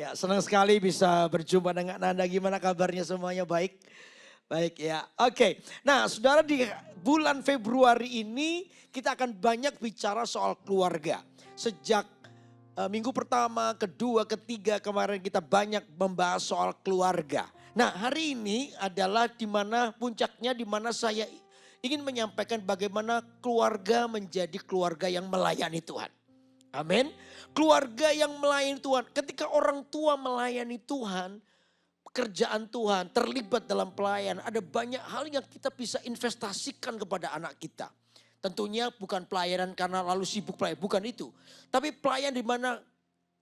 Ya, senang sekali bisa berjumpa dengan Anda. Gimana kabarnya semuanya? Baik? Baik ya. Oke. Nah, Saudara, di bulan Februari ini kita akan banyak bicara soal keluarga. Sejak minggu pertama, kedua, ketiga kemarin kita banyak membahas soal keluarga. Nah, hari ini adalah di mana puncaknya, di mana saya ingin menyampaikan bagaimana keluarga menjadi keluarga yang melayani Tuhan. Amin. Keluarga yang melayani Tuhan. Ketika orang tua melayani Tuhan, pekerjaan Tuhan, terlibat dalam pelayanan, ada banyak hal yang kita bisa investasikan kepada anak kita. Tentunya bukan pelayanan karena lalu sibuk pelayanan, bukan itu. Tapi pelayanan di mana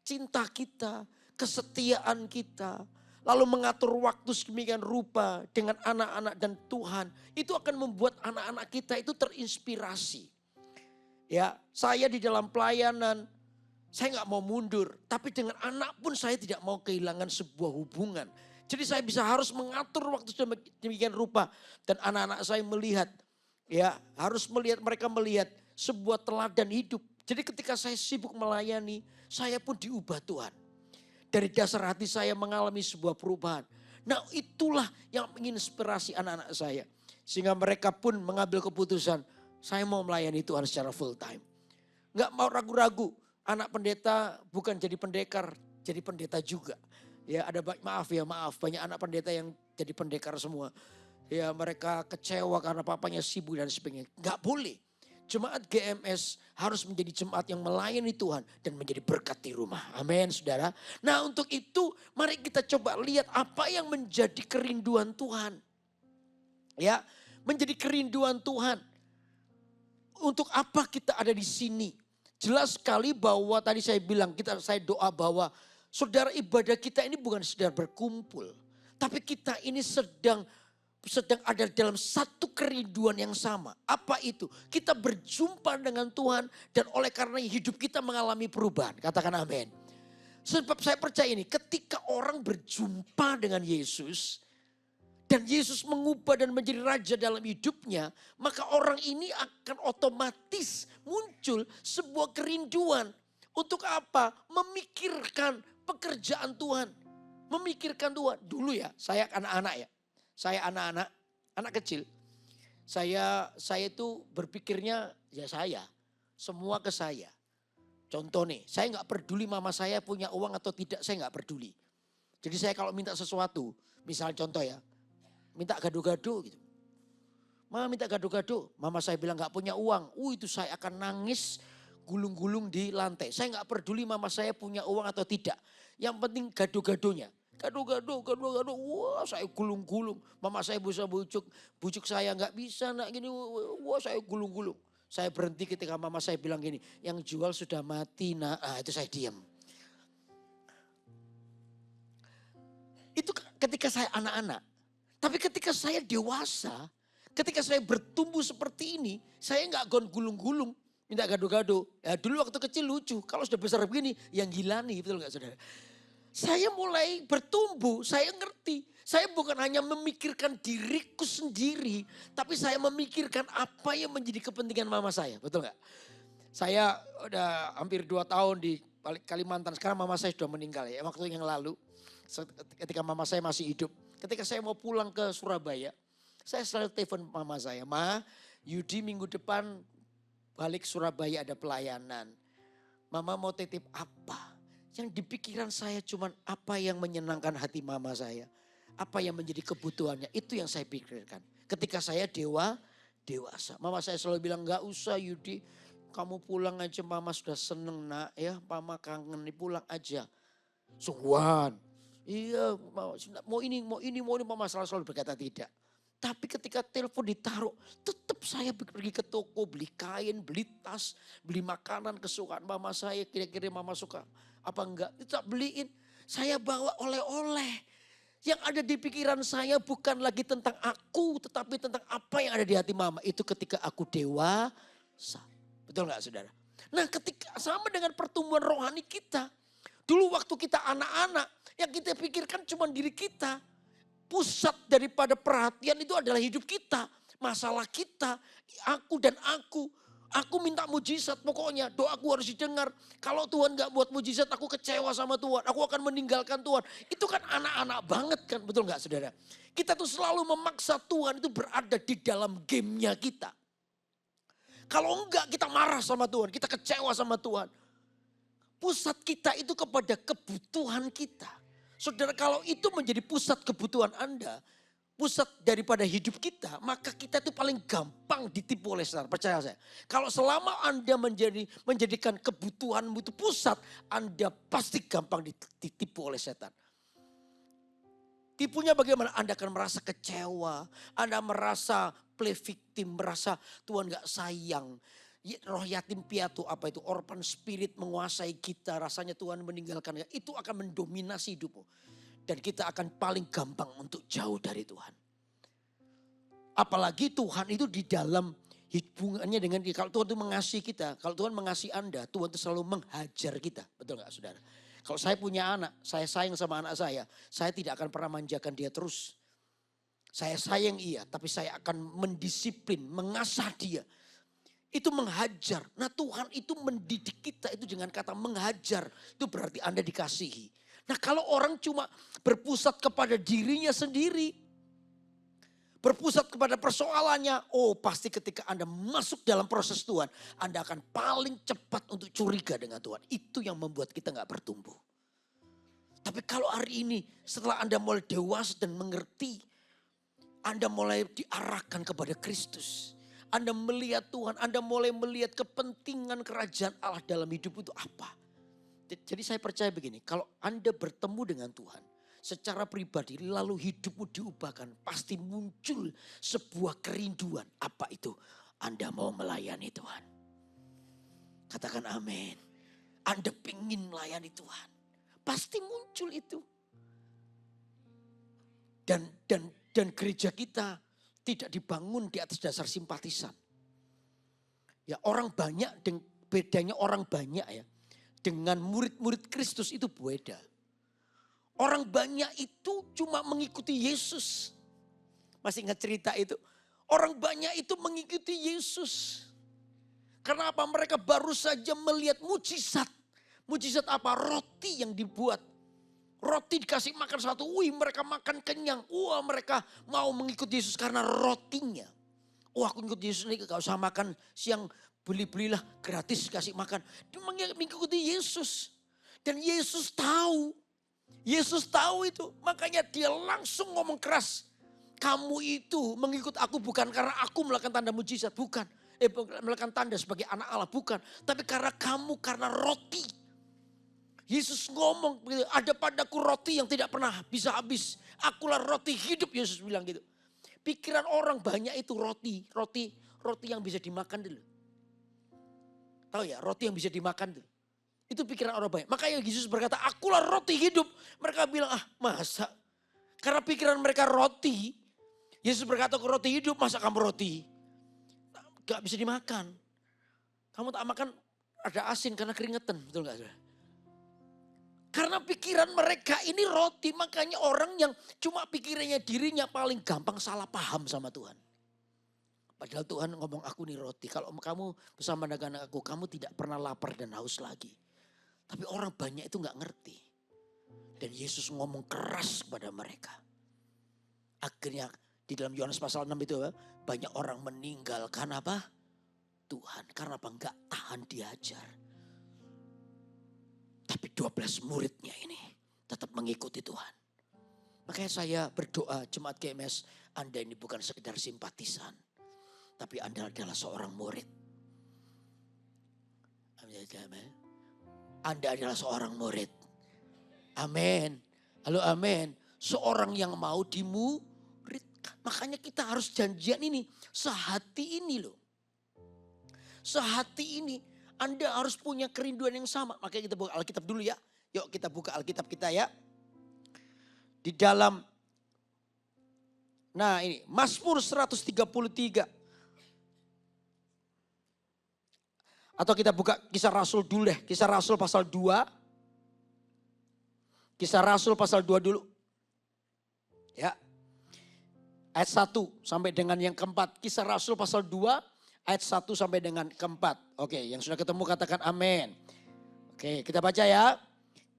cinta kita, kesetiaan kita, lalu mengatur waktu sedemikian rupa dengan anak-anak dan Tuhan, itu akan membuat anak-anak kita itu terinspirasi. Ya, saya di dalam pelayanan, saya nggak mau mundur. Tapi dengan anak pun saya tidak mau kehilangan sebuah hubungan. Jadi saya bisa harus mengatur waktu sedemikian rupa. Dan anak-anak saya melihat, ya harus melihat, mereka melihat sebuah teladan hidup. Jadi ketika saya sibuk melayani, saya pun diubah Tuhan. Dari dasar hati saya mengalami sebuah perubahan. Nah, itulah yang menginspirasi anak-anak saya. Sehingga mereka pun mengambil keputusan, saya mau melayani Tuhan secara full time. Nggak mau ragu-ragu, anak pendeta bukan jadi pendekar, jadi pendeta juga. Ya ada maaf banyak anak pendeta yang jadi pendekar semua. Ya mereka kecewa karena papanya sibuk dan sebagainya. Nggak boleh. Jemaat GMS harus menjadi jemaat yang melayani Tuhan dan menjadi berkat di rumah. Amin, saudara. Nah, untuk itu mari kita coba lihat apa yang menjadi kerinduan Tuhan. Ya, menjadi kerinduan Tuhan. Untuk apa kita ada di sini? Jelas sekali bahwa tadi saya bilang, saya doa bahwa saudara, ibadah kita ini bukan sedang berkumpul. Tapi kita ini sedang ada dalam satu kerinduan yang sama. Apa itu? Kita berjumpa dengan Tuhan dan oleh karena hidup kita mengalami perubahan. Katakan amin. Sebab saya percaya ini, ketika orang berjumpa dengan Yesus dan Yesus mengubah dan menjadi raja dalam hidupnya, maka orang ini akan otomatis muncul sebuah kerinduan. Untuk apa? Memikirkan pekerjaan Tuhan. Memikirkan Tuhan. Dulu ya, saya anak-anak ya. Saya anak kecil. Saya itu berpikirnya ya saya. Semua ke saya. Contoh nih, saya gak peduli mama saya punya uang atau tidak, saya gak peduli. Jadi saya kalau minta sesuatu, misalnya contoh ya, minta gado-gado gitu. Mama minta gado-gado, mama saya bilang gak punya uang. Itu saya akan nangis gulung-gulung di lantai. Saya gak peduli mama saya punya uang atau tidak. Yang penting gado-gadonya. Gado-gado, wah saya gulung-gulung. Mama saya bisa bujuk saya gak bisa nak gini, wah saya gulung-gulung. Saya berhenti ketika mama saya bilang gini, yang jual sudah mati nak, itu saya diam. Itu ketika saya anak-anak. Tapi ketika saya dewasa, ketika saya bertumbuh seperti ini, saya nggak gulung-gulung, minta gado-gado. Ya dulu waktu kecil lucu, kalau sudah besar begini, yang gilani, betul nggak saudara? Saya mulai bertumbuh, saya ngerti. Saya bukan hanya memikirkan diriku sendiri, tapi saya memikirkan apa yang menjadi kepentingan mama saya, betul nggak? Saya udah hampir 2 tahun di Kalimantan, sekarang mama saya sudah meninggal ya, waktu yang lalu. Ketika mama saya masih hidup. Ketika saya mau pulang ke Surabaya, saya selalu telepon mama saya. Ma, Yudi minggu depan balik Surabaya ada pelayanan. Mama mau titip apa? Yang di pikiran saya cuman apa yang menyenangkan hati mama saya. Apa yang menjadi kebutuhannya, itu yang saya pikirkan. Ketika saya dewasa. Mama saya selalu bilang, gak usah Yudi, kamu pulang aja, mama sudah seneng nak ya. Mama kangen nih, pulang aja. Sungguhan. Iya, mau ini, mama selalu berkata tidak. Tapi ketika telepon ditaruh, tetap saya pergi ke toko, beli kain, beli tas, beli makanan kesukaan mama saya, kira-kira mama suka apa enggak, itu tak beliin. Saya bawa oleh-oleh. Yang ada di pikiran saya bukan lagi tentang aku, tetapi tentang apa yang ada di hati mama. Itu ketika aku dewasa. Betul nggak saudara? Nah ketika sama dengan pertumbuhan rohani kita. Dulu waktu kita anak-anak, yang kita pikirkan cuma diri kita. Pusat daripada perhatian itu adalah hidup kita. Masalah kita, aku dan aku. Aku minta mujizat, pokoknya doaku harus didengar. Kalau Tuhan gak buat mujizat, aku kecewa sama Tuhan. Aku akan meninggalkan Tuhan. Itu kan anak-anak banget kan, betul gak saudara? Kita tuh selalu memaksa Tuhan itu berada di dalam gamenya kita. Kalau enggak kita marah sama Tuhan, kita kecewa sama Tuhan. Pusat kita itu kepada kebutuhan kita. Saudara, kalau itu menjadi pusat kebutuhan Anda, pusat daripada hidup kita, maka kita itu paling gampang ditipu oleh setan. Percaya saya. Kalau selama Anda menjadikan kebutuhanmu itu pusat, Anda pasti gampang ditipu oleh setan. Tipunya bagaimana? Anda akan merasa kecewa, Anda merasa play victim, merasa Tuhan gak sayang. Roh yatim piatu, apa itu, orphan spirit menguasai kita, rasanya Tuhan meninggalkan. Itu akan mendominasi hidupmu. Dan kita akan paling gampang untuk jauh dari Tuhan. Apalagi Tuhan itu di dalam hubungannya dengan kita. Kalau Tuhan itu mengasihi kita, kalau Tuhan mengasihi Anda, Tuhan itu selalu menghajar kita. Betul gak saudara? Kalau saya punya anak, saya sayang sama anak saya tidak akan pernah manjakan dia terus. Saya sayang iya, tapi saya akan mendisiplin, mengasah dia. Itu menghajar. Nah Tuhan itu mendidik kita itu dengan kata menghajar. Itu berarti Anda dikasihi. Nah kalau orang cuma berpusat kepada dirinya sendiri. Berpusat kepada persoalannya. Oh pasti ketika Anda masuk dalam proses Tuhan. Anda akan paling cepat untuk curiga dengan Tuhan. Itu yang membuat kita gak bertumbuh. Tapi kalau hari ini setelah Anda mulai dewasa dan mengerti. Anda mulai diarahkan kepada Kristus. Anda melihat Tuhan, Anda mulai melihat kepentingan kerajaan Allah dalam hidup itu apa. Jadi saya percaya begini, kalau Anda bertemu dengan Tuhan secara pribadi lalu hidupmu diubahkan, pasti muncul sebuah kerinduan. Apa itu? Anda mau melayani Tuhan. Katakan amin. Anda ingin melayani Tuhan. Pasti muncul itu. Dan gereja kita tidak dibangun di atas dasar simpatisan. Ya orang banyak, bedanya orang banyak ya. Dengan murid-murid Kristus itu beda. Orang banyak itu cuma mengikuti Yesus. Masih ingat cerita itu? Orang banyak itu mengikuti Yesus. Karena apa? Mereka baru saja melihat mujizat. Mujizat apa? Roti yang dibuat. Roti dikasih makan satu, mereka makan kenyang. Wah mereka mau mengikuti Yesus karena rotinya. Wah aku ikut Yesus ini gak usah makan siang, belilah gratis kasih makan. Dia mengikuti Yesus. Dan Yesus tahu. Yesus tahu itu. Makanya dia langsung ngomong keras. Kamu itu mengikut aku bukan karena aku melakukan tanda mujizat. Bukan. Melakukan tanda sebagai anak Allah. Bukan. Tapi karena kamu, karena roti. Yesus ngomong, ada padaku roti yang tidak pernah bisa habis. Akulah roti hidup, Yesus bilang gitu. Pikiran orang banyak itu roti yang bisa dimakan dulu. Tahu ya, roti yang bisa dimakan dulu. Itu pikiran orang banyak. Makanya Yesus berkata, akulah roti hidup. Mereka bilang, masa? Karena pikiran mereka roti. Yesus berkata, aku roti hidup, masa kamu roti? Gak bisa dimakan. Kamu tak makan, ada asin karena keringetan, betul gak? Karena pikiran mereka ini roti, makanya orang yang cuma pikirannya dirinya paling gampang salah paham sama Tuhan. Padahal Tuhan ngomong aku nih roti, kalau kamu bersama dengan aku, kamu tidak pernah lapar dan haus lagi. Tapi orang banyak itu gak ngerti. Dan Yesus ngomong keras kepada mereka. Akhirnya di dalam Yohanes pasal 6 itu banyak orang meninggalkan apa? Tuhan, karena apa? Gak tahan diajar. Tapi 12 muridnya ini tetap mengikuti Tuhan. Makanya saya berdoa jemaat GMS, Anda ini bukan sekedar simpatisan. Tapi Anda adalah seorang murid. Anda adalah seorang murid. Amin. Halo amin. Seorang yang mau dimuridkan. Makanya kita harus janjian ini. Sehati ini loh. Sehati ini. Anda harus punya kerinduan yang sama. Makanya kita buka Alkitab dulu ya. Yuk kita buka Alkitab kita ya. Di dalam. Nah ini. Mazmur 133. Atau kita buka Kisah Rasul dulu deh. Kisah Rasul pasal 2. Kisah Rasul pasal 2 dulu. Ya. Ayat 1 sampai dengan yang keempat. Kisah Rasul pasal 2 ayat 1 sampai dengan keempat. Oke, yang sudah ketemu katakan amin. Oke, kita baca ya.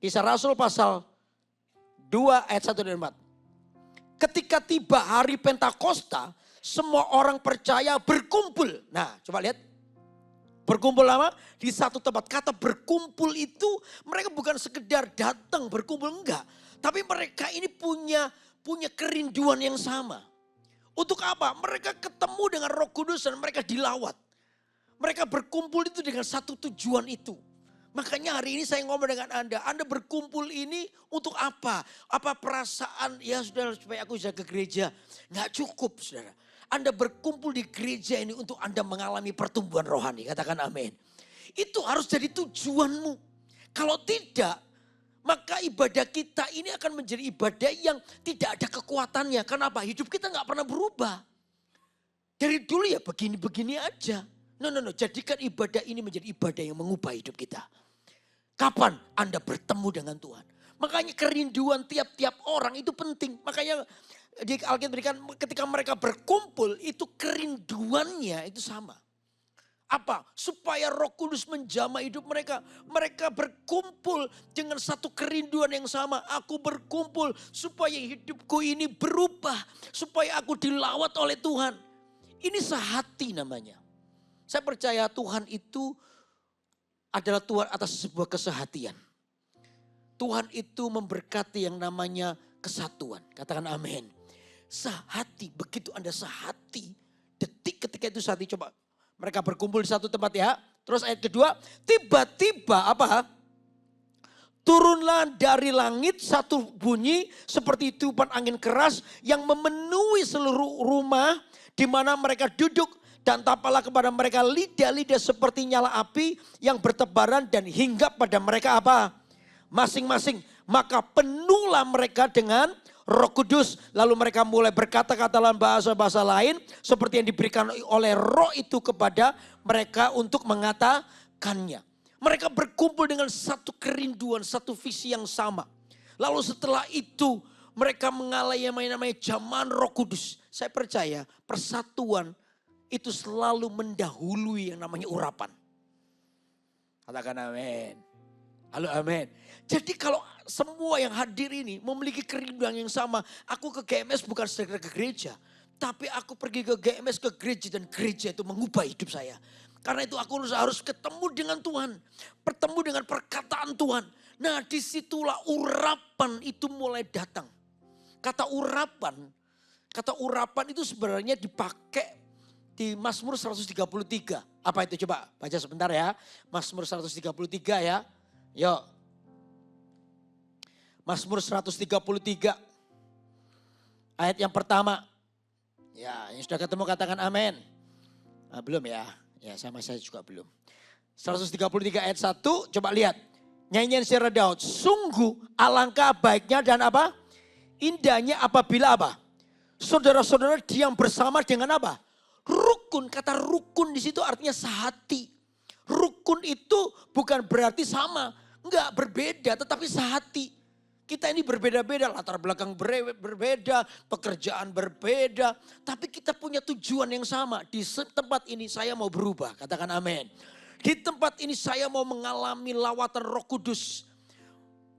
Kisah Rasul pasal 2 ayat 1 dan 4. Ketika tiba hari Pentakosta, semua orang percaya berkumpul. Nah, coba lihat. Berkumpul lama di satu tempat. Kata berkumpul itu mereka bukan sekedar datang berkumpul, enggak. Tapi mereka ini punya kerinduan yang sama. Untuk apa? Mereka ketemu dengan Roh Kudus dan mereka dilawat. Mereka berkumpul itu dengan satu tujuan itu. Makanya hari ini saya ngomong dengan Anda. Anda berkumpul ini untuk apa? Apa perasaan, ya saudara supaya aku bisa ke gereja. Nggak cukup saudara. Anda berkumpul di gereja ini untuk Anda mengalami pertumbuhan rohani. Katakan amin. Itu harus jadi tujuanmu. Kalau tidak, maka ibadah kita ini akan menjadi ibadah yang tidak ada kekuatannya. Kenapa? Hidup kita nggak pernah berubah. Dari dulu ya begini-begini aja. No. Jadikan ibadah ini menjadi ibadah yang mengubah hidup kita. Kapan Anda bertemu dengan Tuhan? Makanya kerinduan tiap-tiap orang itu penting. Makanya di Alkitab berikan ketika mereka berkumpul itu kerinduannya itu sama. Apa? Supaya Roh Kudus menjamah hidup mereka. Mereka berkumpul dengan satu kerinduan yang sama. Aku berkumpul supaya hidupku ini berubah. Supaya aku dilawat oleh Tuhan. Ini sehati namanya. Saya percaya Tuhan itu adalah Tuhan atas sebuah kesehatian. Tuhan itu memberkati yang namanya kesatuan. Katakan amin. Sehati, begitu Anda sehati. Detik ketika itu sehati, coba. Mereka berkumpul di satu tempat ya. Terus ayat kedua, tiba-tiba apa? Turunlah dari langit satu bunyi seperti tiupan angin keras yang memenuhi seluruh rumah di mana mereka duduk. Dan tampaklah kepada mereka lidah-lidah seperti nyala api yang bertebaran dan hinggap pada mereka apa? Masing-masing. Maka penuhlah mereka dengan Roh Kudus. Lalu mereka mulai berkata-kata dalam bahasa-bahasa lain seperti yang diberikan oleh Roh itu kepada mereka untuk mengatakannya. Mereka berkumpul dengan satu kerinduan, satu visi yang sama. Lalu setelah itu mereka mengalami yang namanya zaman Roh Kudus. Saya percaya persatuan itu selalu mendahului yang namanya urapan. Katakan amin. Halo amin. Jadi kalau semua yang hadir ini memiliki kerinduan yang sama. Aku ke GMS bukan sekedar ke gereja. Tapi aku pergi ke GMS, ke gereja. Dan gereja itu mengubah hidup saya. Karena itu aku harus ketemu dengan Tuhan. Bertemu dengan perkataan Tuhan. Nah disitulah urapan itu mulai datang. Kata urapan itu sebenarnya dipakai di Mazmur 133. Apa itu coba baca sebentar ya. Mazmur 133 ya. Yuk. Mazmur 133. Ayat yang pertama. Ya yang sudah ketemu katakan amin. Nah, belum ya. Ya sama saya juga belum. 133 ayat 1 coba lihat. Nyanyian Syair Daud. Sungguh alangkah baiknya dan apa? Indahnya apabila apa? Saudara-saudara diam bersama dengan apa? Rukun, kata rukun di situ artinya sehati. Rukun itu bukan berarti sama, enggak berbeda tetapi sehati. Kita ini berbeda-beda, latar belakang berbeda, pekerjaan berbeda. Tapi kita punya tujuan yang sama. Di tempat ini saya mau berubah, katakan amin. Di tempat ini saya mau mengalami lawatan Roh Kudus.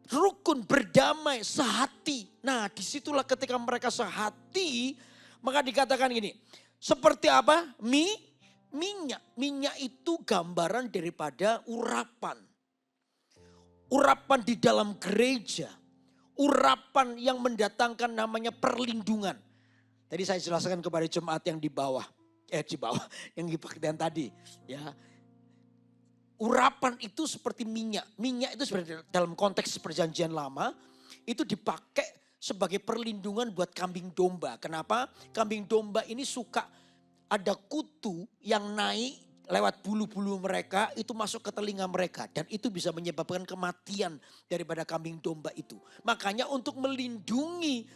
Rukun, berdamai, sehati. Nah disitulah ketika mereka sehati, maka dikatakan gini. Seperti apa? Minyak. Minyak itu gambaran daripada urapan. Urapan di dalam gereja. Urapan yang mendatangkan namanya perlindungan. Tadi saya jelaskan kepada jemaat yang di bawah. Yang di bagian tadi. Ya. Urapan itu seperti minyak. Minyak itu sebenarnya dalam konteks perjanjian lama. Itu dipakai sebagai perlindungan buat kambing domba. Kenapa? Kambing domba ini suka ada kutu yang naik lewat bulu-bulu mereka itu masuk ke telinga mereka. Dan itu bisa menyebabkan kematian daripada kambing domba itu. Makanya untuk melindungi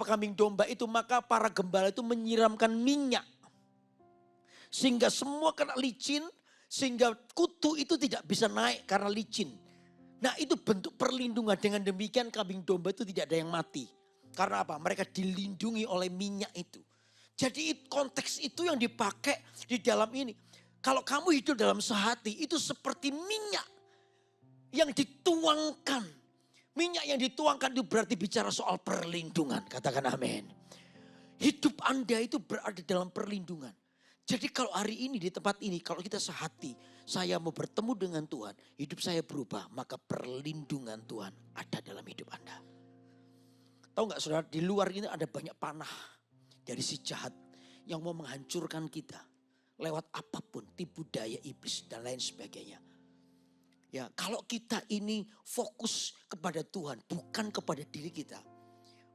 kambing domba itu maka para gembala itu menyiramkan minyak. Sehingga semua kena licin, sehingga kutu itu tidak bisa naik karena licin. Nah itu bentuk perlindungan, dengan demikian kambing domba itu tidak ada yang mati. Karena apa? Mereka dilindungi oleh minyak itu. Jadi konteks itu yang dipakai di dalam ini. Kalau kamu hidup dalam sehati itu seperti minyak yang dituangkan. Minyak yang dituangkan itu berarti bicara soal perlindungan. Katakan amin. Hidup Anda itu berada dalam perlindungan. Jadi kalau hari ini di tempat ini, kalau kita sehati, saya mau bertemu dengan Tuhan, hidup saya berubah, maka perlindungan Tuhan ada dalam hidup Anda. Tahu nggak saudara, di luar ini ada banyak panah dari si jahat yang mau menghancurkan kita lewat apapun, tipu daya iblis dan lain sebagainya. Ya, kalau kita ini fokus kepada Tuhan, bukan kepada diri kita,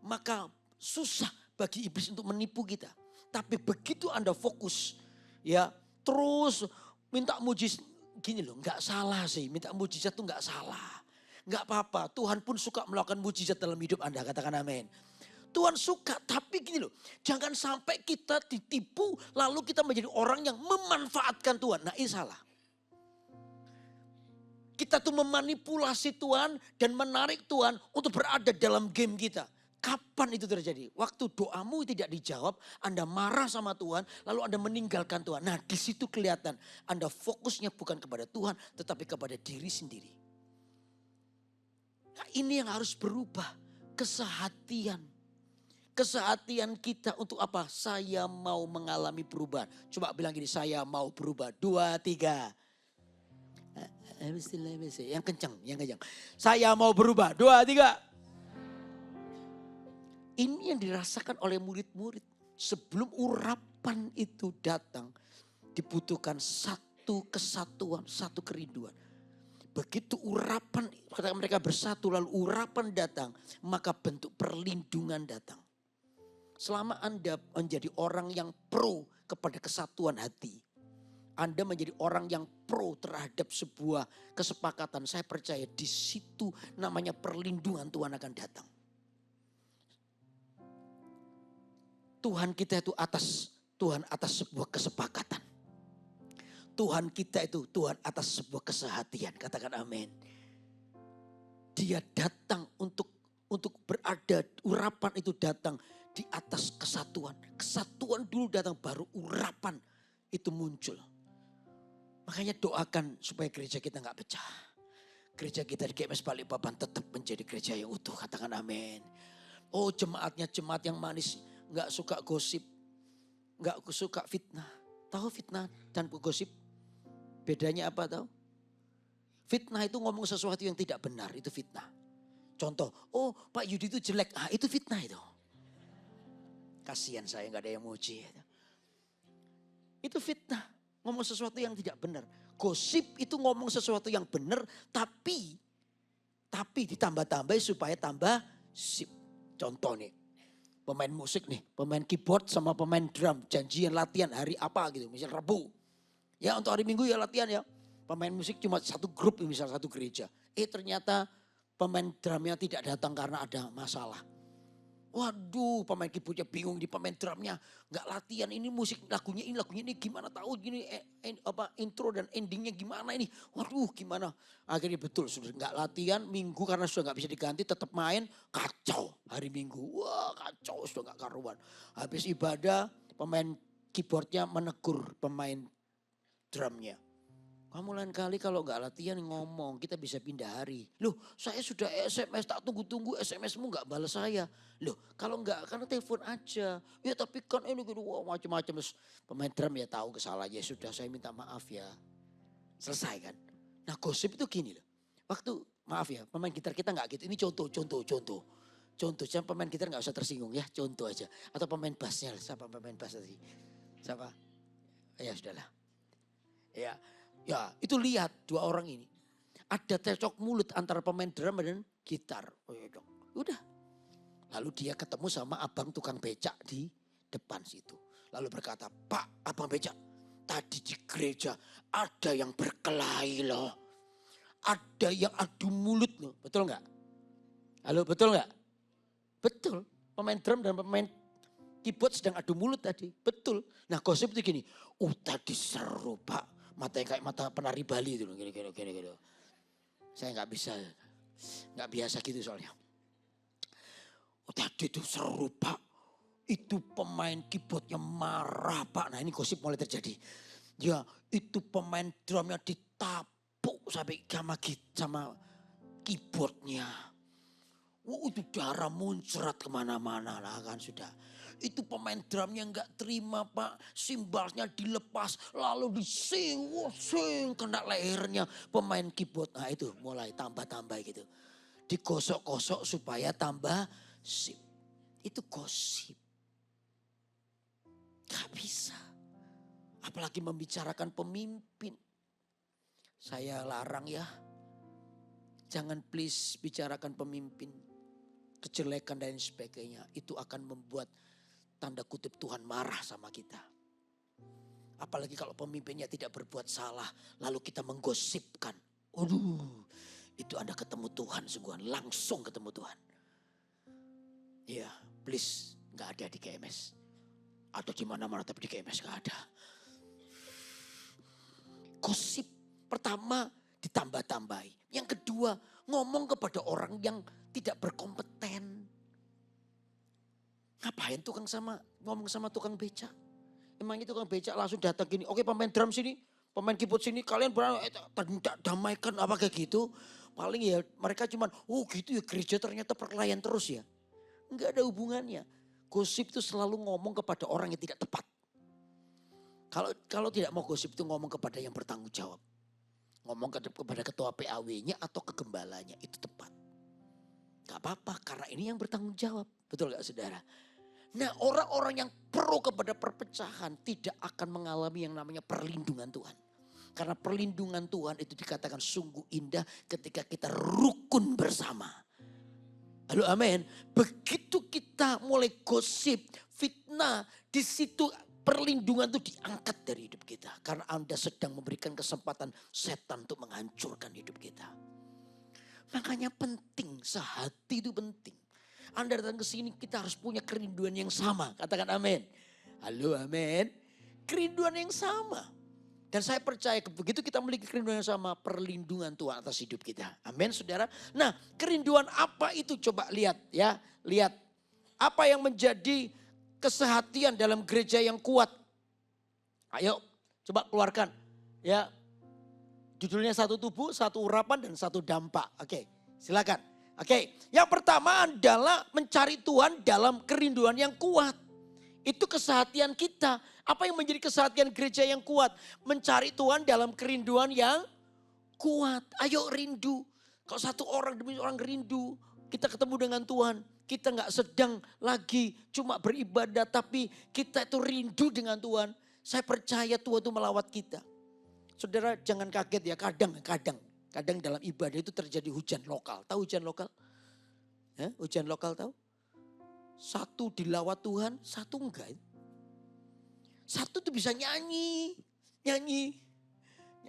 maka susah bagi iblis untuk menipu kita. Tapi begitu Anda fokus, ya terus minta mujizat, gini loh, nggak salah sih, minta mujizat tuh nggak salah. Nggak apa-apa, Tuhan pun suka melakukan mujizat dalam hidup Anda, katakan amin. Tuhan suka, tapi gini loh, jangan sampai kita ditipu lalu kita menjadi orang yang memanfaatkan Tuhan. Nah ini salah. Kita tuh memanipulasi Tuhan dan menarik Tuhan untuk berada dalam game kita. Kapan itu terjadi? Waktu doamu tidak dijawab, Anda marah sama Tuhan, lalu Anda meninggalkan Tuhan. Nah di situ kelihatan Anda fokusnya bukan kepada Tuhan, tetapi kepada diri sendiri. Nah, ini yang harus berubah, kesehatian. Kesehatian kita untuk apa? Saya mau mengalami perubahan. Coba bilang gini, saya mau berubah. 2, 3. Yang kencang, yang kencang. Saya mau berubah. 2, 3. Ini yang dirasakan oleh murid-murid. Sebelum urapan itu datang, dibutuhkan satu kesatuan, satu kerinduan. Begitu urapan, ketika mereka bersatu lalu urapan datang, maka bentuk perlindungan datang. Selama Anda menjadi orang yang pro kepada kesatuan hati, Anda menjadi orang yang pro terhadap sebuah kesepakatan. Saya percaya di situ namanya perlindungan Tuhan akan datang. Tuhan kita itu Tuhan atas sebuah kesepakatan. Tuhan kita itu Tuhan atas sebuah kesehatian. Katakan amin. Dia datang untuk berada, urapan itu datang di atas kesatuan. Kesatuan dulu datang baru urapan itu muncul. Makanya doakan supaya gereja kita gak pecah. Gereja kita di GMS Balikpapan tetap menjadi gereja yang utuh. Katakan amin. Oh jemaatnya jemaat yang manis. Gak suka gosip. Gak suka fitnah. Tahu fitnah dan gosip? Bedanya apa tahu? Fitnah itu ngomong sesuatu yang tidak benar. Itu fitnah. Contoh. Oh Pak Yudi itu jelek. Ah itu fitnah itu. Kasihan saya gak ada yang muji. Itu fitnah. Ngomong sesuatu yang tidak benar. Gosip itu ngomong sesuatu yang benar tapi ditambah-tambah supaya tambah sip. Contoh nih, pemain musik nih, pemain keyboard sama pemain drum. Janjian latihan hari apa gitu, misal Rabu. Ya untuk hari Minggu ya latihan ya. Pemain musik cuma satu grup misal satu gereja. Ternyata pemain drumnya tidak datang karena ada masalah. Waduh pemain keyboardnya bingung di pemain drumnya. Gak latihan ini musik lagunya ini gimana tahu gini intro dan endingnya gimana ini. Waduh gimana. Akhirnya betul sudah gak latihan minggu karena sudah gak bisa diganti tetap main kacau hari Minggu. Wah kacau sudah gak karuan. Habis ibadah pemain keyboardnya menegur pemain drumnya. Kamu lain kali kalau gak latihan ngomong kita bisa pindah hari. Loh saya sudah SMS tak tunggu-tunggu SMSmu gak balas saya. Loh kalau gak karena telepon aja. Ya tapi kan ini gitu macam-macam. Pemain drum ya tahu kesalahannya sudah saya minta maaf ya. Selesai kan. Nah gosip itu gini loh. Waktu maaf ya pemain gitar kita gak gitu. Ini contoh. Jangan pemain gitar gak usah tersinggung ya contoh aja. Atau pemain bassnya siapa pemain bass tadi. Siapa? Ya sudahlah. Ya itu lihat dua orang ini. Ada cekcok mulut antara pemain drum dan gitar. Udah. Lalu dia ketemu sama abang tukang becak di depan situ. Lalu berkata, Pak abang becak tadi di gereja ada yang berkelahi loh. Ada yang adu mulut loh. Betul gak? Halo betul gak? Betul. Pemain drum dan pemain keyboard sedang adu mulut tadi. Betul. Nah gosip itu gini. Tadi seru Pak. Matanya kayak mata penari Bali itu. Gini. Saya gak biasa gitu soalnya. Tadi itu seru Pak. itu pemain keyboardnya marah Pak. Nah ini gosip mulai terjadi. Ya itu pemain drumnya ditapuk sampai sama keyboardnya. Itu darah muncrat kemana-mana lah kan sudah. Itu pemain drumnya nggak terima Pak. Simbalnya dilepas lalu dising, kena lehernya pemain keyboard. Nah itu mulai tambah-tambah gitu. Digosok-gosok supaya tambah sip. Itu gosip. Gak bisa. Apalagi membicarakan pemimpin. Saya larang ya. Jangan please bicarakan pemimpin. Kejelekan dan sebagainya. Itu akan membuat tanda kutip Tuhan marah sama kita. Apalagi kalau pemimpinnya tidak berbuat salah. Lalu kita menggosipkan. Aduh, itu Anda ketemu Tuhan sungguhan. Langsung ketemu Tuhan. Ya, please gak ada di KMS. Atau di mana-mana tapi di KMS gak ada. Gosip pertama ditambah-tambahi. Yang kedua, ngomong kepada orang yang tidak berkompeten. Ngapain ngomong sama tukang becak? Emangnya tukang becak langsung datang gini, oke pemain drum sini, pemain keyboard sini, kalian damaikan apa kayak gitu. Paling ya mereka cuman, oh gitu ya gereja ternyata perkelahian terus ya. Enggak ada hubungannya. Gosip itu selalu ngomong kepada orang yang tidak tepat. Kalau tidak mau gosip itu ngomong kepada yang bertanggung jawab. Ngomong kepada ketua PAW-nya atau ke gembalanya itu tepat. Gak apa-apa karena ini yang bertanggung jawab. Betul gak saudara? Nah orang-orang yang pro kepada perpecahan tidak akan mengalami yang namanya perlindungan Tuhan. Karena perlindungan Tuhan itu dikatakan sungguh indah ketika kita rukun bersama. Halo amin. Begitu kita mulai gosip, fitnah, di situ perlindungan itu diangkat dari hidup kita. Karena Anda sedang memberikan kesempatan setan untuk menghancurkan hidup kita. Makanya penting, sehati itu penting. Anda datang ke sini kita harus punya kerinduan yang sama. Katakan amin. Halo amin. Kerinduan yang sama. Dan saya percaya begitu kita memiliki kerinduan yang sama, perlindungan Tuhan atas hidup kita. Amin saudara. Nah kerinduan apa itu coba lihat ya. Lihat apa yang menjadi kesehatian dalam gereja yang kuat. Ayo coba keluarkan ya. Judulnya satu tubuh, satu urapan dan satu dampak. Oke silakan. Oke yang pertama adalah mencari Tuhan dalam kerinduan yang kuat. Itu kesehatian kita. Apa yang menjadi kesehatian gereja yang kuat? Mencari Tuhan dalam kerinduan yang kuat. Ayo rindu. Kalau satu orang demi orang rindu, kita ketemu dengan Tuhan. Kita gak sedang lagi cuma beribadah, tapi kita itu rindu dengan Tuhan. Saya percaya Tuhan itu melawat kita. Saudara jangan kaget ya, kadang dalam ibadah itu terjadi hujan lokal. Tahu hujan lokal? Hujan lokal tahu? Satu dilawat Tuhan, satu enggak. Satu tuh bisa nyanyi.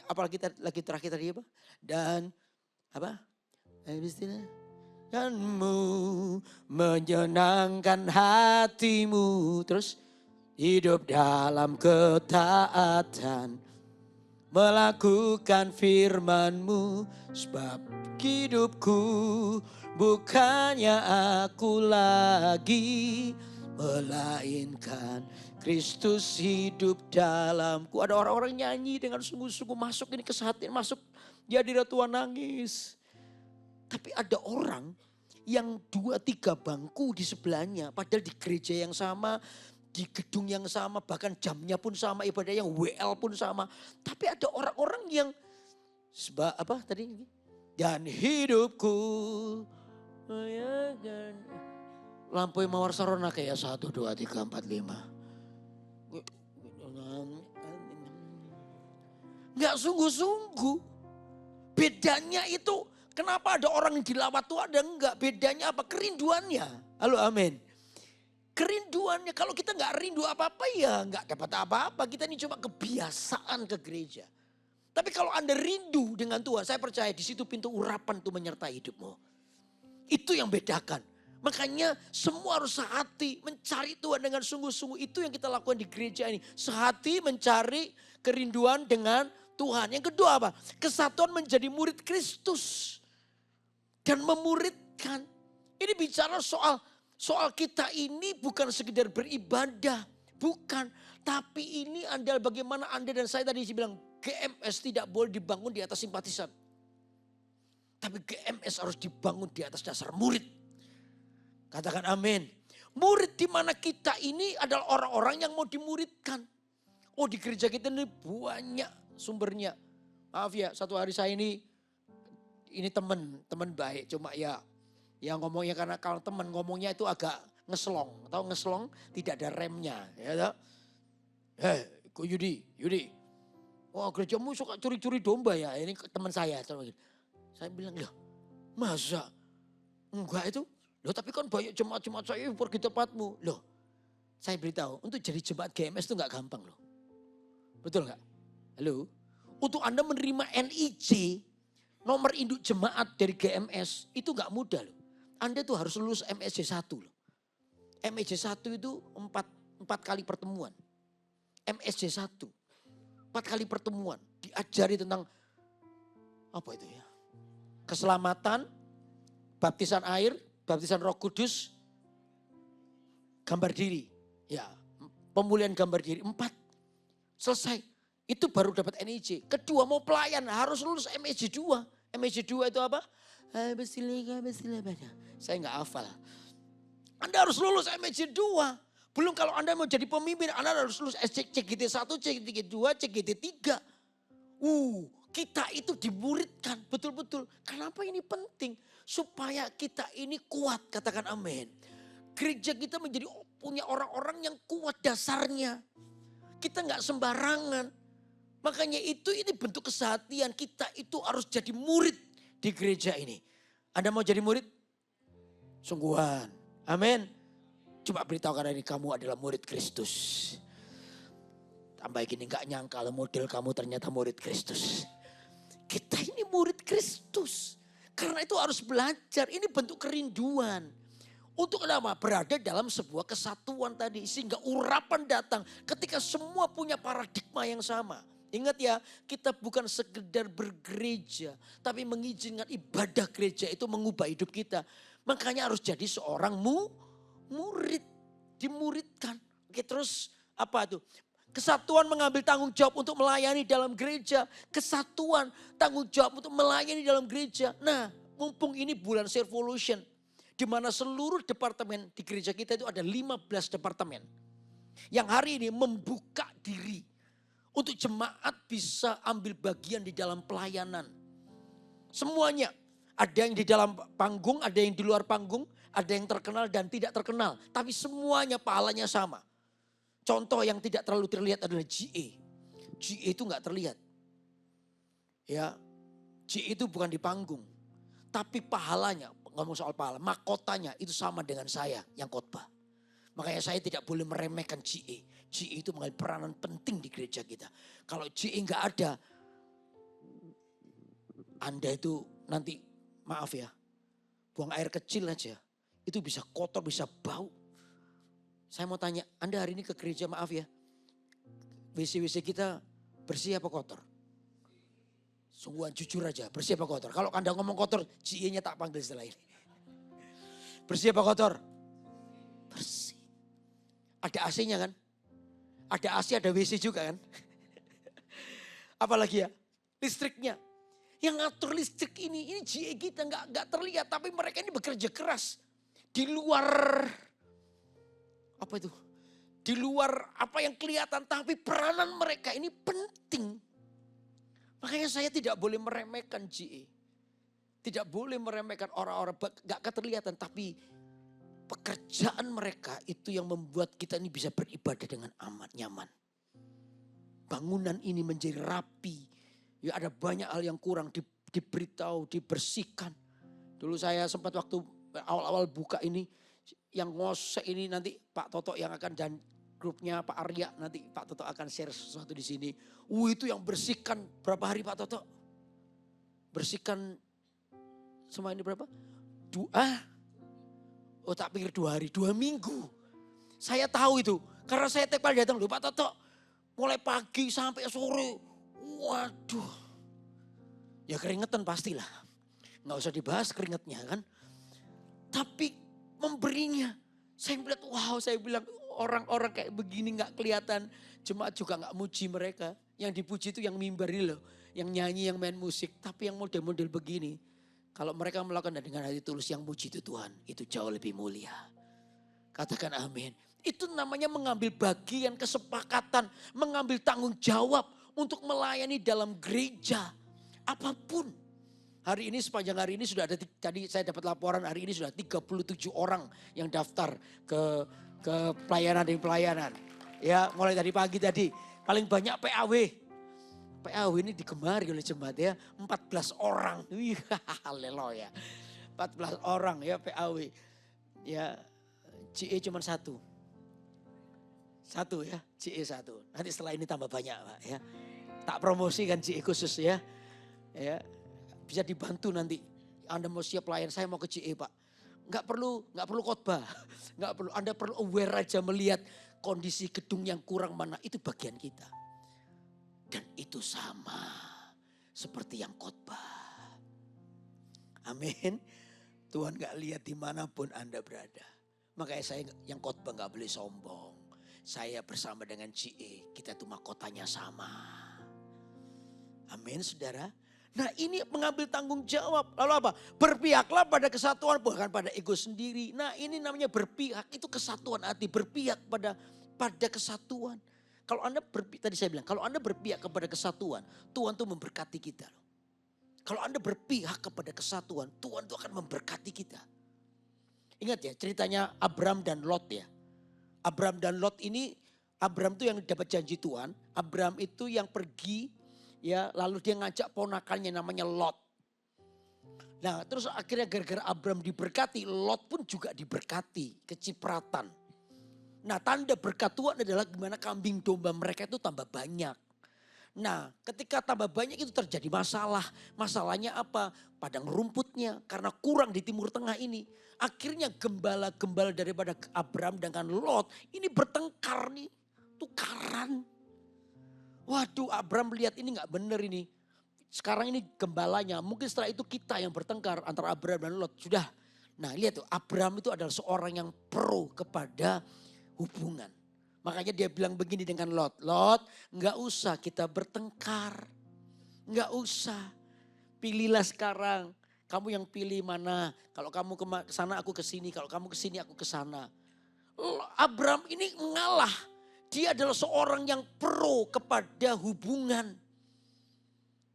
Apalagi kita lagi terakhir tadi apa? Dan apa? Danmu menyenangkan hatimu. Terus hidup dalam ketaatan. Melakukan firman-Mu. Sebab hidupku bukannya aku lagi. Melainkan Kristus hidup dalamku. Ada orang-orang nyanyi dengan sungguh-sungguh masuk ini kesehatan. Masuk ya hadirat Tuhan nangis. Tapi ada orang yang 2-3 bangku di sebelahnya. Padahal di gereja yang sama, di gedung yang sama, bahkan jamnya pun sama, ibadah yang WL pun sama. Tapi ada orang-orang yang, apa tadi? Dan hidupku, lampu mawar sarona kayak 1, 2, 3, 4, 5. Nggak sungguh-sungguh. Bedanya itu kenapa ada orang yang dilawat Tuhan ada enggak. Bedanya apa? Kerinduannya. Halo amin. Kerinduannya kalau kita nggak rindu apa-apa ya nggak dapat apa-apa. Kita ini cuma kebiasaan ke gereja. Tapi kalau Anda rindu dengan Tuhan, saya percaya di situ pintu urapan itu menyertai hidupmu. Itu yang bedakan. Makanya semua harus sehati mencari Tuhan dengan sungguh-sungguh. Itu yang kita lakukan di gereja ini. Sehati mencari kerinduan dengan Tuhan. Yang kedua apa? Kesatuan menjadi murid Kristus. Dan memuridkan. Ini bicara soal Soal kita ini bukan sekedar beribadah. Bukan. Tapi ini adalah bagaimana Anda dan saya tadi bilang. GMS tidak boleh dibangun di atas simpatisan. Tapi GMS harus dibangun di atas dasar murid. Katakan amin. Murid di mana kita ini adalah orang-orang yang mau dimuridkan. Oh, di gereja kita ini banyak sumbernya. Maaf ya, satu hari saya ini teman baik. Cuma ya ngomongnya karena kalau teman ngomongnya itu agak ngeslong. Tahu ngeslong tidak ada remnya. Ya, Ko Yudi. Wah, gerejamu suka curi-curi domba ya. Ini teman saya. Saya bilang, loh masa? Enggak itu. Loh tapi kan banyak jemaat-jemaat saya pergi tempatmu. Loh saya beritahu untuk jadi jemaat GMS itu enggak gampang loh. Betul enggak? Halo? Untuk Anda menerima NIJ, nomor induk jemaat dari GMS itu enggak mudah loh. Anda tuh harus lulus MSJ 1 loh. MSJ 1 itu 4 kali pertemuan. MSJ 1. 4 kali pertemuan. Diajari tentang apa itu ya? Keselamatan, baptisan air, baptisan Roh Kudus, gambar diri. Ya, pemulihan gambar diri. 4. Selesai. Itu baru dapat NIJ. Kedua mau pelayan harus lulus MSJ 2. MSJ 2 itu apa? Saya nggak hafal. Anda harus lulus MSJ 2. Belum kalau Anda mau jadi pemimpin, Anda harus lulus CGT 1, CGT 2, CGT 3. Kita itu dimuridkan betul-betul. Kenapa ini penting? Supaya kita ini kuat, katakan amin. Gereja kita menjadi punya orang-orang yang kuat dasarnya. Kita nggak sembarangan. Makanya ini bentuk kesehatian. Kita itu harus jadi murid di gereja ini. Anda mau jadi murid? Sungguhan. Amin. Coba beritahu karena ini kamu adalah murid Kristus. Tambah gini gak nyangka model kamu ternyata murid Kristus. Kita ini murid Kristus. Karena itu harus belajar. Ini bentuk kerinduan. Untuk apa? Berada dalam sebuah kesatuan tadi. Sehingga urapan datang ketika semua punya paradigma yang sama. Ingat ya, kita bukan sekedar bergereja. Tapi mengizinkan ibadah gereja itu mengubah hidup kita. Makanya harus jadi seorang murid, dimuridkan. Oke, terus apa tuh? Kesatuan mengambil tanggung jawab untuk melayani dalam gereja. Kesatuan tanggung jawab untuk melayani dalam gereja. Nah, mumpung ini bulan Servolution. Di mana seluruh departemen di gereja kita itu ada 15 departemen. Yang hari ini membuka diri. Untuk jemaat bisa ambil bagian di dalam pelayanan. Semuanya. Ada yang di dalam panggung, ada yang di luar panggung. Ada yang terkenal dan tidak terkenal. Tapi semuanya pahalanya sama. Contoh yang tidak terlalu terlihat adalah GA. GA itu gak terlihat. Ya, GA itu bukan di panggung. Tapi pahalanya, ngomong soal pahala, mahkotanya itu sama dengan saya yang khotbah. Makanya saya tidak boleh meremehkan GA. GA itu mengambil peranan penting di gereja kita. Kalau GA gak ada, Anda itu nanti, maaf ya, buang air kecil aja. Itu bisa kotor, bisa bau. Saya mau tanya, Anda hari ini ke gereja, maaf ya. WC-WC kita bersih apa kotor? Sungguhan jujur aja, bersih apa kotor? Kalau Anda ngomong kotor, GE-nya tak panggil setelah ini. Bersih apa kotor? Bersih. Ada AC-nya kan? Ada AC, ada WC juga kan? Apalagi ya? Listriknya. Yang ngatur listrik ini GE kita nggak terlihat. Tapi mereka ini bekerja keras. Di luar, apa itu? Di luar apa yang kelihatan, tapi peranan mereka ini penting. Makanya saya tidak boleh meremehkan GE. Tidak boleh meremehkan orang-orang gak keterlihatan, tapi pekerjaan mereka itu yang membuat kita ini bisa beribadah dengan aman, nyaman. Bangunan ini menjadi rapi. Ya ada banyak hal yang kurang diberitahu, dibersihkan. Dulu saya sempat waktu awal-awal buka ini, yang ngosek ini nanti Pak Toto yang akan, dan grupnya Pak Arya nanti Pak Toto akan share sesuatu di sini. Itu yang bersihkan berapa hari Pak Toto? Bersihkan semua ini berapa? Tak pikir 2 hari, 2 minggu. Saya tahu itu, karena saya tiap kali datang, loh Pak Toto, mulai pagi sampai sore, waduh. Ya keringetan pastilah, nggak usah dibahas keringetnya kan. Tapi memberinya, Saya melihat, wow, saya bilang orang-orang kayak begini nggak kelihatan. Jemaat juga nggak muji mereka. Yang dipuji itu yang mimbar ini loh. Yang nyanyi, yang main musik. Tapi yang model-model begini. Kalau mereka melakukan dengan hati tulus, yang muji itu Tuhan. Itu jauh lebih mulia. Katakan amin. Itu namanya mengambil bagian kesepakatan. Mengambil tanggung jawab untuk melayani dalam gereja. Apapun. Hari ini sepanjang hari ini sudah ada, tadi saya dapat laporan hari ini sudah 37 orang yang daftar ke pelayanan dan pelayanan. Ya mulai dari pagi tadi. Paling banyak PAW. PAW ini digemari oleh jemaat ya. 14 orang. Wih, haleluya. 14 orang ya PAW. Ya CE cuma satu. Satu ya, CE satu. Nanti setelah ini tambah banyak Pak ya. Tak promosikan CE khusus ya. Ya. Bisa dibantu nanti. Anda mau siap pelayan, saya mau ke CE Pak. Nggak perlu khotbah. Nggak perlu, Anda perlu aware aja melihat kondisi gedung yang kurang mana. Itu bagian kita. Dan itu sama seperti yang khotbah. Amin. Tuhan nggak lihat dimanapun Anda berada. Makanya saya yang khotbah nggak boleh sombong. Saya bersama dengan CE, kita tuh mahkotanya sama. Amin saudara. Nah ini mengambil tanggung jawab. Lalu apa? Berpihaklah pada kesatuan bukan pada ego sendiri. Nah ini namanya berpihak. Itu kesatuan hati. Berpihak pada kesatuan. Kalau Anda tadi saya bilang. Kalau Anda berpihak kepada kesatuan. Tuhan tuh memberkati kita. Kalau Anda berpihak kepada kesatuan. Tuhan tuh akan memberkati kita. Ingat ya ceritanya Abram dan Lot ya. Abram dan Lot ini. Abram tuh yang dapat janji Tuhan. Abram itu yang pergi. Ya, lalu dia ngajak ponakannya namanya Lot. Nah, terus akhirnya gara-gara Abram diberkati, Lot pun juga diberkati, kecipratan. Nah, tanda berkat Tuhan adalah gimana kambing domba mereka itu tambah banyak. Nah, ketika tambah banyak itu terjadi masalah. Masalahnya apa? Padang rumputnya karena kurang di Timur Tengah ini. Akhirnya gembala-gembala daripada Abram dengan Lot ini bertengkar nih, tukaran. Waduh, Abram melihat ini gak bener ini. Sekarang ini gembalanya, mungkin setelah itu kita yang bertengkar antara Abram dan Lot. Sudah, nah lihat tuh Abram itu adalah seorang yang pro kepada hubungan. Makanya dia bilang begini dengan Lot. Lot, gak usah kita bertengkar. Gak usah, pilihlah sekarang. Kamu yang pilih mana. Kalau kamu ke sana aku ke sini, kalau kamu ke sini aku ke sana. Abram ini mengalah. Dia adalah seorang yang pro kepada hubungan.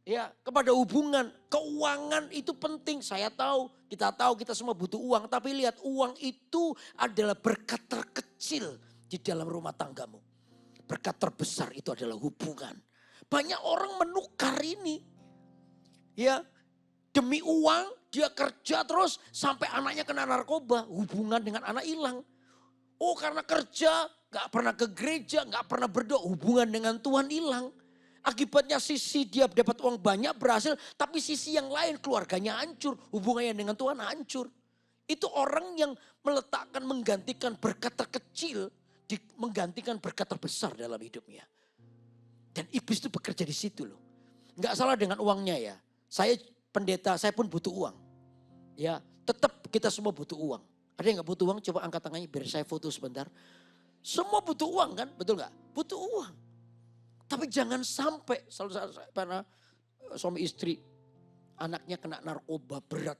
Ya, kepada hubungan. Keuangan itu penting. Saya tahu, kita semua butuh uang. Tapi lihat, uang itu adalah berkat terkecil di dalam rumah tanggamu. Berkat terbesar itu adalah hubungan. Banyak orang menukar ini. Ya, demi uang dia kerja terus sampai anaknya kena narkoba. Hubungan dengan anak hilang. Oh karena kerja, gak pernah ke gereja, gak pernah berdoa, hubungan dengan Tuhan hilang. Akibatnya sisi dia dapat uang banyak berhasil, tapi sisi yang lain keluarganya hancur, hubungannya dengan Tuhan hancur. Itu orang yang meletakkan, menggantikan berkat terkecil, menggantikan berkat terbesar dalam hidupnya. Dan iblis itu bekerja di situ loh. Gak salah dengan uangnya ya. Saya pendeta, saya pun butuh uang. Ya, tetap kita semua butuh uang. Ada yang gak butuh uang? Coba angkat tangannya biar saya foto sebentar. Semua butuh uang kan? Betul gak? Butuh uang. Tapi jangan sampai karena suami istri anaknya kena narkoba berat.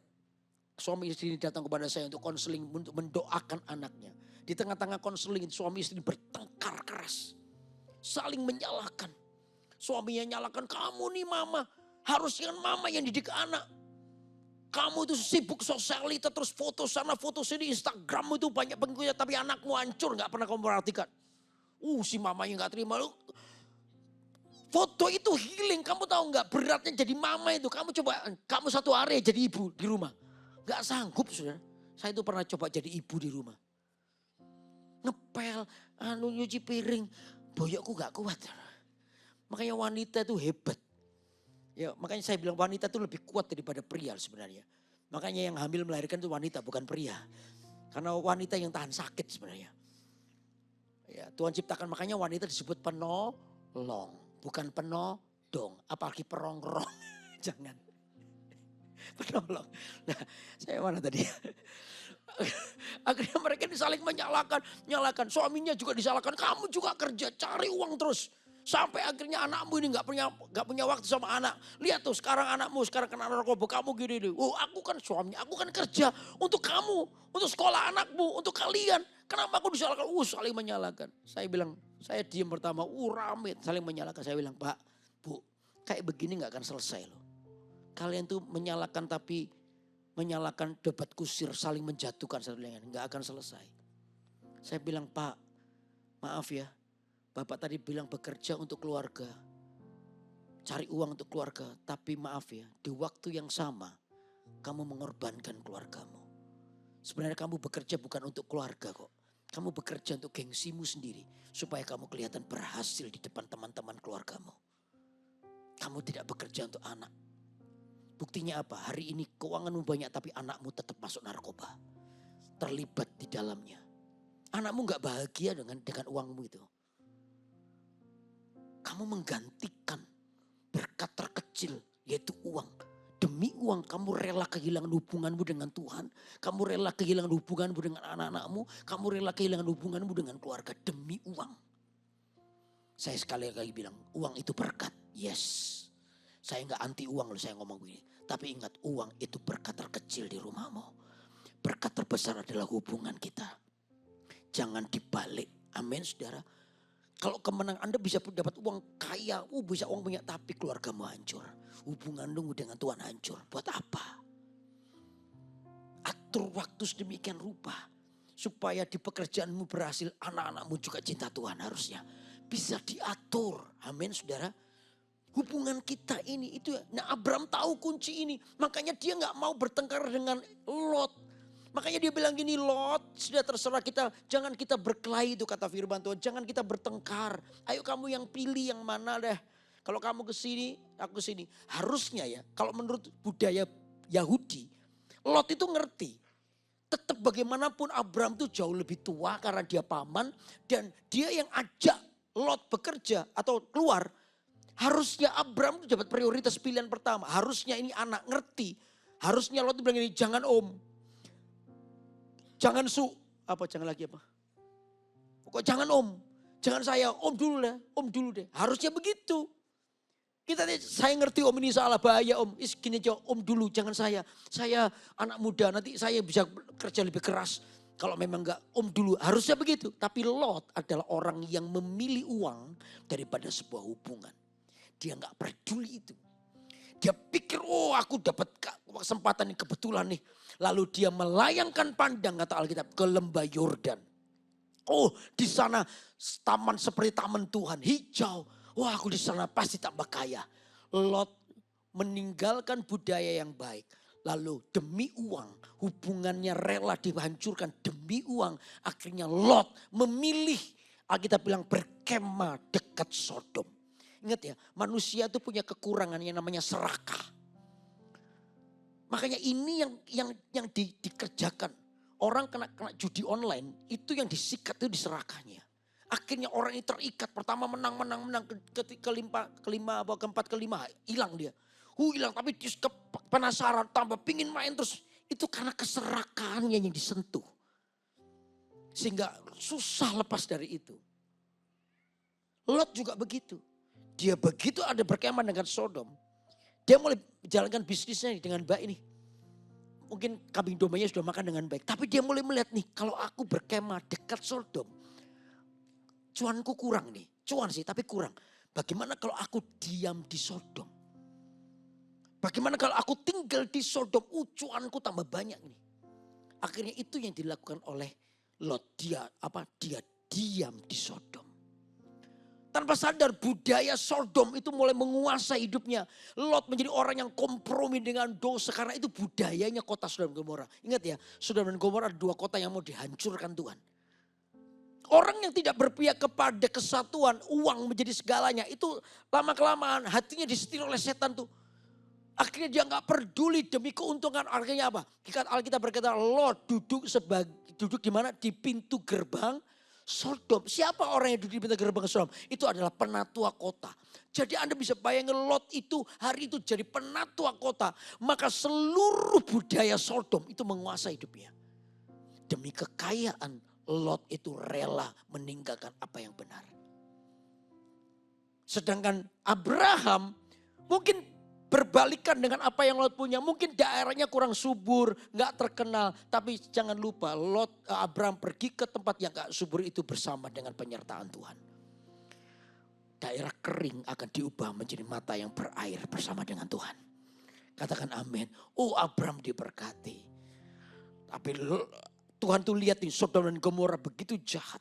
Suami istri ini datang kepada saya untuk konseling, untuk mendoakan anaknya. Di tengah-tengah konseling suami istri bertengkar keras. Saling menyalahkan. Suaminya nyalakan, kamu nih mama. Harusnya mama yang didik anak. Kamu itu sibuk sosialita terus foto sana foto sini Instagram itu banyak pengikutnya tapi anakmu hancur gak pernah kamu perhatikan. Si mamanya gak terima lu. Foto itu healing, kamu tahu gak beratnya jadi mama itu. Kamu coba, kamu satu hari jadi ibu di rumah. Gak sanggup saudara. Saya itu pernah coba jadi ibu di rumah. Ngepel, nyuci piring. Boyokku gak kuat. Makanya wanita itu hebat. Ya, makanya saya bilang wanita itu lebih kuat daripada pria sebenarnya. Makanya yang hamil melahirkan itu wanita bukan pria. Karena wanita yang tahan sakit sebenarnya. Ya, Tuhan ciptakan makanya wanita disebut penolong. Bukan penodong. Apalagi perongrong. Jangan. Penolong. Nah saya mana tadi? Akhirnya mereka saling nyalakan. Suaminya juga disalahkan, kamu juga kerja cari uang terus. Sampai akhirnya anakmu ini nggak punya waktu sama anak. Lihat tuh sekarang anakmu sekarang kena narkoba, kamu gini. Oh aku kan suaminya, aku kan kerja untuk kamu, untuk sekolah anakmu, untuk kalian. Kenapa aku disalahkan? Saling menyalahkan. Saya bilang, saya diam pertama, rame saling menyalahkan. Saya bilang, Pak, Bu, kayak begini nggak akan selesai loh. Kalian tuh menyalahkan tapi menyalahkan debat kusir, saling menjatuhkan satu dengan lain, nggak akan selesai. Saya bilang, Pak, maaf ya, Bapak tadi bilang bekerja untuk keluarga, cari uang untuk keluarga, tapi maaf ya, di waktu yang sama kamu mengorbankan keluargamu. Sebenarnya kamu bekerja bukan untuk keluarga kok. Kamu bekerja untuk gengsimu sendiri, supaya kamu kelihatan berhasil di depan teman-teman keluargamu. Kamu tidak bekerja untuk anak. Buktinya apa? Hari ini keuanganmu banyak tapi anakmu tetap masuk narkoba. Terlibat di dalamnya. Anakmu gak bahagia dengan uangmu itu. Kamu menggantikan berkat terkecil yaitu uang. Demi uang kamu rela kehilangan hubunganmu dengan Tuhan. Kamu rela kehilangan hubunganmu dengan anak-anakmu. Kamu rela kehilangan hubunganmu dengan keluarga demi uang. Saya sekali lagi bilang uang itu berkat. Yes. Saya gak anti uang loh saya ngomong begini. Tapi ingat uang itu berkat terkecil di rumahmu. Berkat terbesar adalah hubungan kita. Jangan dibalik. Amin saudara. Kalau kemenangan Anda bisa dapat uang kaya, bisa uang banyak tapi keluargamu hancur. Hubunganmu dengan Tuhan hancur. Buat apa? Atur waktu sedemikian rupa. Supaya di pekerjaanmu berhasil, anak-anakmu juga cinta Tuhan harusnya. Bisa diatur. Amin saudara. Hubungan kita ini itu. Nah Abraham tahu kunci ini. Makanya dia gak mau bertengkar dengan Lot. Makanya dia bilang gini, Lot sudah terserah kita. Jangan kita berkelahi itu kata firman Tuhan. Jangan kita bertengkar. Ayo kamu yang pilih yang mana deh. Kalau kamu ke sini, aku ke sini. Harusnya ya kalau menurut budaya Yahudi. Lot itu ngerti. Tetap bagaimanapun Abraham itu jauh lebih tua karena dia paman. Dan dia yang ajak Lot bekerja atau keluar. Harusnya Abraham itu dapat prioritas pilihan pertama. Harusnya ini anak ngerti. Harusnya Lot itu bilang ini, jangan om. Jangan jangan lagi apa? Kok jangan om. Jangan saya, om dulu deh. Harusnya begitu. Saya ngerti om ini salah, bahaya om. Gini aja om dulu, jangan saya. Saya anak muda, nanti saya bisa kerja lebih keras. Kalau memang enggak, om dulu. Harusnya begitu. Tapi Lot adalah orang yang memilih uang daripada sebuah hubungan. Dia enggak peduli itu. Dia pikir, aku dapat kesempatan ini kebetulan nih. Lalu dia melayangkan pandang kata Alkitab ke lembah Yordan. Di sana taman seperti taman Tuhan, hijau. Aku di sana pasti tambah kaya. Lot meninggalkan budaya yang baik. Lalu demi uang, hubungannya rela dihancurkan demi uang. Akhirnya Lot memilih, Alkitab bilang berkemah dekat Sodom. Ingat ya, manusia itu punya kekurangan yang namanya serakah. Makanya ini yang dikerjakan. Orang kena judi online, itu yang disikat itu diserakahnya. Akhirnya orang ini terikat, pertama menang. Keempat kelima hilang dia. Hilang tapi dia penasaran, tambah pingin main terus. Itu karena keserakahannya yang disentuh. Sehingga susah lepas dari itu. Lot juga begitu. Dia begitu ada berkemah dengan Sodom. Dia mulai menjalankan bisnisnya dengan baik ini. Mungkin kambing dombanya sudah makan dengan baik. Tapi dia mulai melihat nih, kalau aku berkemah dekat Sodom. Cuanku kurang nih. Cuan sih tapi kurang. Bagaimana kalau aku diam di Sodom? Bagaimana kalau aku tinggal di Sodom? Cuanku tambah banyak nih. Akhirnya itu yang dilakukan oleh Lot. Dia diam di Sodom. Tanpa sadar budaya Sodom itu mulai menguasai hidupnya. Lot menjadi orang yang kompromi dengan dosa. Karena itu budayanya kota Sodom dan Gomora. Ingat ya, Sodom dan Gomora ada dua kota yang mau dihancurkan Tuhan. Orang yang tidak berpihak kepada kesatuan, uang menjadi segalanya. Itu lama-kelamaan hatinya disetir oleh setan tuh. Akhirnya dia gak peduli demi keuntungan. Akhirnya apa? Alkitab berkata Lot duduk di mana? Di pintu gerbang Sodom. Siapa orang yang duduk di pintu gerbang Sodom? Itu adalah penatua kota. Jadi Anda bisa bayangin Lot itu hari itu jadi penatua kota. Maka seluruh budaya Sodom itu menguasai hidupnya. Demi kekayaan, Lot itu rela meninggalkan apa yang benar. Sedangkan Abraham mungkin berbalikan dengan apa yang Lot punya. Mungkin daerahnya kurang subur, gak terkenal. Tapi jangan lupa Abraham pergi ke tempat yang gak subur itu bersama dengan penyertaan Tuhan. Daerah kering akan diubah menjadi mata yang berair bersama dengan Tuhan. Katakan amin. Oh, Abraham diberkati. Tapi Tuhan tuh lihat nih, Sodom dan Gomora begitu jahat.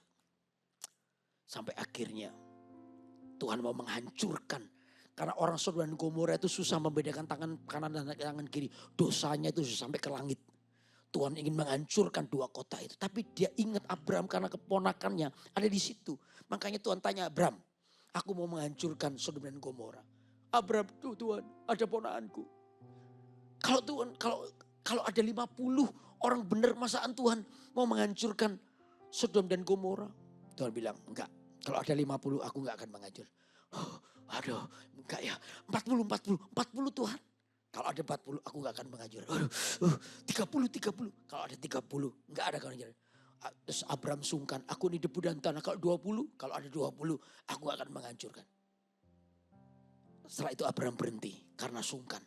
Sampai akhirnya Tuhan mau menghancurkan. Karena orang Sodom dan Gomora itu susah membedakan tangan kanan dan tangan kiri. Dosanya itu susah sampai ke langit. Tuhan ingin menghancurkan dua kota itu. Tapi dia ingat Abraham karena keponakannya ada di situ. Makanya Tuhan tanya Abraham, aku mau menghancurkan Sodom dan Gomora. Abraham, tuh Tuhan, ada ponakanku. Kalau Tuhan, kalau ada 50 orang benar, masaan Tuhan mau menghancurkan Sodom dan Gomora? Tuhan bilang, enggak. Kalau ada 50 aku enggak akan menghancur. Aduh, enggak ya. 40 Tuhan. Kalau ada 40 aku enggak akan menghancur. 30. Kalau ada 30 enggak ada menghancur. Terus Abraham sungkan, aku ini debu dan tanah. Kalau 20, kalau ada 20 aku enggak akan menghancurkan. Setelah itu Abraham berhenti karena sungkan.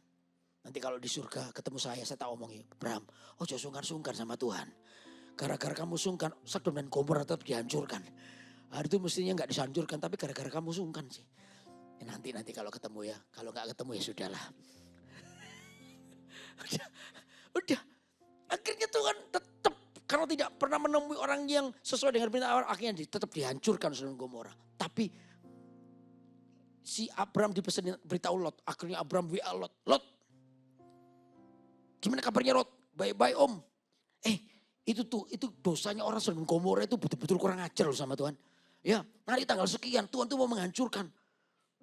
Nanti kalau di surga ketemu saya tak omongin, Abraham, jangan sungkan sama Tuhan. Gara-gara kamu sungkan, Sodom dan Gomora tetap dihancurkan. Hari itu mestinya nggak dihancurkan, tapi gara-gara kamu sungkan sih. Ya, nanti kalau ketemu ya, kalau nggak ketemu ya sudahlah. udah. Akhirnya Tuhan tetap, karena tidak pernah menemui orang yang sesuai dengan perintah Allah, akhirnya tetap dihancurkan Sodom dan Gomora. Tapi si Abraham dipesan beritahu Lot, akhirnya Abraham WA Lot, gimana kabarnya Lot? Baik-baik om. Itu dosanya orang Sodom dan Gomora itu betul-betul kurang ajar loh sama Tuhan. Ya, nanti tanggal sekian Tuhan tuh mau menghancurkan.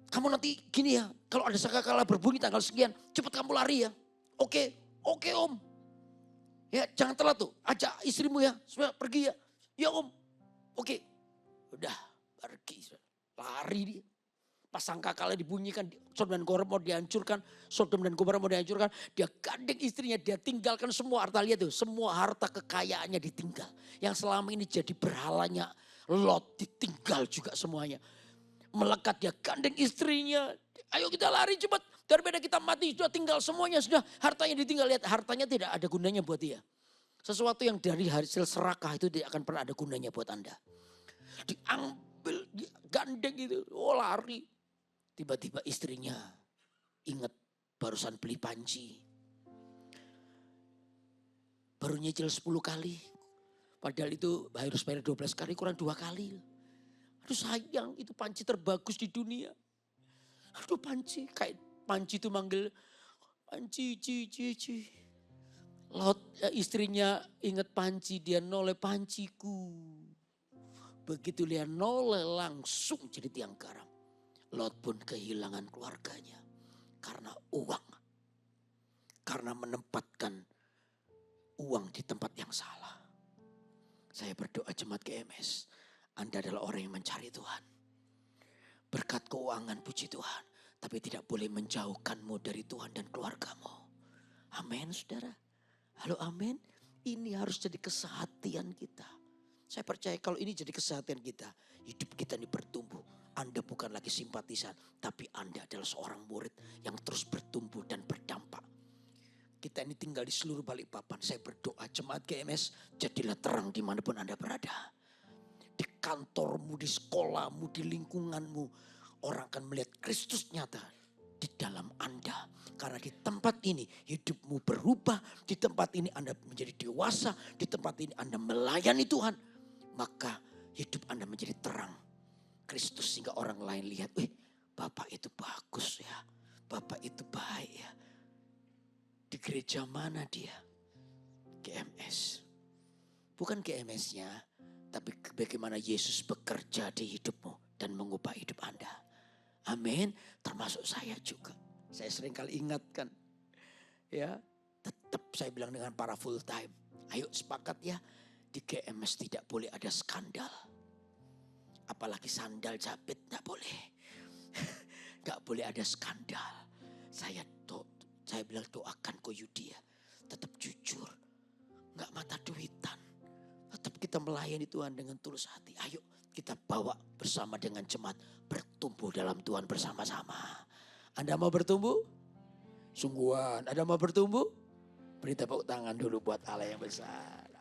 Kamu nanti gini ya, kalau ada sangkakala berbunyi tanggal sekian, cepat kamu lari ya. Oke om. Ya jangan telat tuh, ajak istrimu ya, supaya pergi ya. Ya om, oke. Udah pergi, lari dia. Pas sangkakala dibunyikan, Sodom dan Gomora mau dihancurkan, dia gandeng istrinya, dia tinggalkan semua harta, lihat tuh, semua harta kekayaannya ditinggal. Yang selama ini jadi berhalanya Lot ditinggal juga semuanya. Melekat dia gandeng istrinya, ayo kita lari cepat, daripada kita mati sudah tinggal semuanya, sudah hartanya ditinggal. Lihat hartanya tidak ada gunanya buat dia. Sesuatu yang dari hasil serakah itu tidak akan pernah ada gunanya buat Anda. Diambil, gandeng itu, lari. Tiba-tiba istrinya ingat barusan beli panci. Baru nyicil 10 kali. Padahal itu harus bayar 12 kali, kurang 2 kali. Aduh sayang, itu panci terbagus di dunia. Aduh panci, kayak panci itu manggil, panci, ci. Lot istrinya ingat panci, dia noleh panciku. Begitu dia noleh langsung jadi tiang garam. Lot pun kehilangan keluarganya karena uang. Karena menempatkan uang di tempat yang salah. Saya berdoa jemaat GMS, Anda adalah orang yang mencari Tuhan. Berkat keuangan puji Tuhan, tapi tidak boleh menjauhkanmu dari Tuhan dan keluargamu. Amin saudara. Halo amin. Ini harus jadi kesehatian kita. Saya percaya kalau ini jadi kesehatian kita, hidup kita ini bertumbuh. Anda bukan lagi simpatisan, tapi Anda adalah seorang murid yang terus bertumbuh dan berdampak. Kita ini tinggal di seluruh Balikpapan. Saya berdoa jemaat GMS, jadilah terang dimanapun Anda berada. Di kantormu, di sekolahmu, di lingkunganmu, orang akan melihat Kristus nyata di dalam Anda. Karena di tempat ini hidupmu berubah, di tempat ini Anda menjadi dewasa, di tempat ini Anda melayani Tuhan. Maka hidup Anda menjadi terang Kristus sehingga orang lain lihat, wih Bapak itu bagus ya, Bapak itu baik ya. Di gereja mana dia? GMS. Bukan GMS-nya, tapi bagaimana Yesus bekerja di hidupmu dan mengubah hidup Anda. Amin, termasuk saya juga. Saya sering kali ingatkan, ya tetap saya bilang dengan para full time, ayo sepakat ya, di GMS tidak boleh ada skandal. Apalagi sandal jepit, gak boleh. Gak boleh ada skandal. Saya bilang doakan kok Yudi ya, tetap jujur. Gak mata duitan. tetap kita melayani Tuhan dengan tulus hati. Ayo kita bawa bersama dengan jemaat bertumbuh dalam Tuhan bersama-sama. Anda mau bertumbuh? Sungguhan, Anda mau bertumbuh? Beri tepuk tangan dulu buat Allah yang besar.